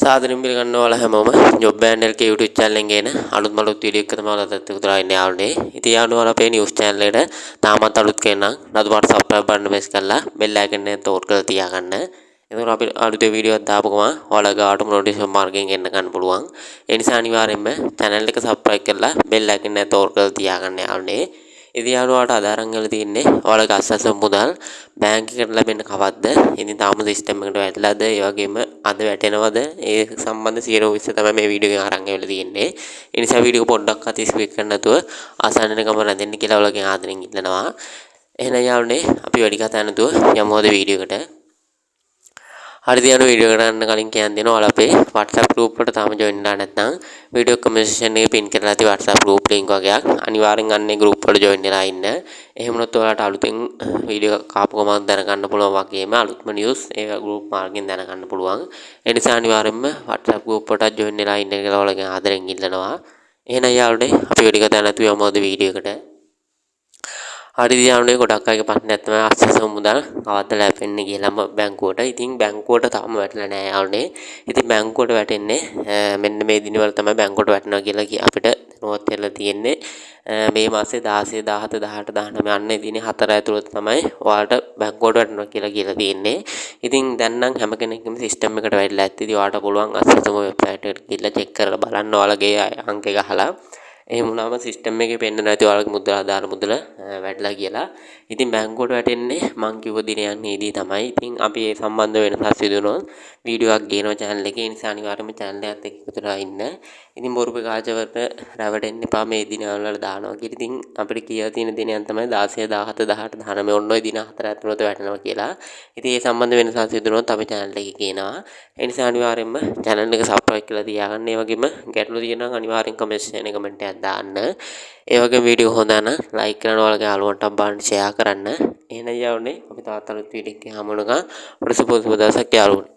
සාදරයෙන් පිළිගන්නවා ඔයාලා හැමෝම ජොබ් බෑන්ඩ් එකේ YouTube channel එකෙන් ගේන අලුත්ම වීඩියෝ එක තමයි ඔයාලට එකතු කරලා ඉන්නේ යාළුවනේ. ඉතින් යාළුවෝ අපේ news channel එකට තාමත් අලුත් කෙනා නම් නදුපාට subscribe බටන් press කරලා bell icon එක තෝර් කරලා තියාගන්න. එතකොට අපි අලුතේ වීඩියෝ එකක් දාපු ගමන් ඔයාලා ගාවට notification මාර්ගයෙන් එන්න ගන්න පුළුවන්. ඒ නිසා අනිවාර්යයෙන්ම channel එක subscribe කරලා bell icon එක තෝර් කරලා තියාගන්න යාළුවනේ. ඉතින් යාළුවාට අදාරන් වෙලා තියෙන්නේ ඔයාලගේ අස්සස මුදල් බැංක් එකට ලැබෙන්න කවද්ද? ඉතින් තාම සිස්ටම් එකට වැටලාද? ඒ වගේම අද වැටෙනවද? ඒ සම්බන්ධ සියලු විස්තර තමයි මේ වීඩියෝ එකෙන් අරන් වෙලා තියෙන්නේ. ඒ නිසා වීඩියෝ පොඩ්ඩක් අත ස්කිප් කරන්න නැතුව ආසන්නන ගම රැඳෙන්න කියලා ඔයාලගෙන් ආදරෙන් ඉල්ලනවා. එහෙනම් යාළුවනේ අපි වැඩි කතා නැතුව යමු අද වීඩියෝ එකට. හරිද යන වීඩියෝ එකට යන්න කලින් කියන්න දෙනවා ඔයාලා අපේ WhatsApp group එකට තාම join වෙලා නැත්නම් වීඩියෝ comment section එකේ pin කරලා තියෙන WhatsApp group link වගේක් අනිවාර්යෙන් අන්නේ group වල join වෙලා ඉන්න. එහෙම වුණොත් ඔයාලට අලුතෙන් වීඩියෝ එකක් ආපු ගමන් දැනගන්න පුළුවන් වගේම අලුත්ම news ඒ group මාර්ගෙන් දැනගන්න පුළුවන්. ඒ නිසා අනිවාර්යෙන්ම WhatsApp group එකට join වෙලා ඉන්න කියලා ඔයාලගෙන් ආදරෙන් ඉල්ලනවා. එහෙනම් යාළුවනේ අපි වැඩි කතා නැතුව යමු අද වීඩියෝ එකට. හරි යාළුවනේ ගොඩක් අයගේ ප්‍රශ්නයක් තමයි අස්සස මුදල් කවද්ද ලැබෙන්නේ කියලාම බැංකුවට. ඉතින් බැංකුවට තාම වැටලා නැහැ යාළුවනේ. ඉතින් බැංකුවට වැටෙන්නේ මෙන්න මේ දිනවල තමයි බැංකුවට වැටෙනවා කියලා අපිට දැනුවත් වෙලා තියෙන්නේ. මේ මාසේ 16 17 18 19 අන්න දිනේ 4 ඇතුළත තමයි ඔයාලට බැංකුවට වැටෙනවා කියලා තියෙන්නේ. ඉතින් දැන් නම් හැම කෙනෙක්ගේම සිස්ටම් එකට වැටලා ඇත්ත. ඉතින් ඔයාලට පුළුවන් අස්සසම වෙබ්සයිට් එකට ගිහලා චෙක් කරලා බලන්න ඔයාලගේ අංක ගහලා එහෙම වුණාම සිස්ටම් එකේ පෙන්නන නැති ඔයාලගේ මුදල ආදාර මුදල වැටලා කියලා. ඉතින් බැංකුවට වැටෙන්නේ මං කිව්ව දිනයන්හිදී තමයි. ඉතින් අපි ඒ සම්බන්ධ වෙනසක් සිදු වුණොත් වීඩියෝ එකක් ගේනවා channel එකේ. ඒ නිසා අනිවාර්යයෙන්ම channel එකත් එක්ක එකතු වෙලා ඉන්න. ඉතින් බොරු ප්‍රකාශවලට රැවටෙන්න එපා මේ දිනවල දානවා කියලා. ඉතින් අපිට කියලා තියෙන දිනයන් තමයි 16 17 18 19 ඔන්න ඔය දින හතර ඇතුළත වැටෙනවා කියලා. ඉතින් ඒ සම්බන්ධ වෙනසක් සිදු වුණොත් අපි channel එකේ කියනවා. ඒ නිසා අනිවාර්යයෙන්ම channel එක subscribe කරලා තියාගන්න. ඒ වගේම ගැටලු තියෙනවා නම් අනිවාර්යෙන් comment section එකේ comment එකක් දාන්න. ඒ වගේම වීඩියෝ හොඳ නම් like කරන්න ඔයාලගේ යාළුවන්ට බලන්න share කරන්න. එහෙනම් යාළුවනේ අපි තවත් අලුත් වීඩියෝ එකකින් හමු වෙනකම් ඔබට සුබ දවසක් යාළුවනේ.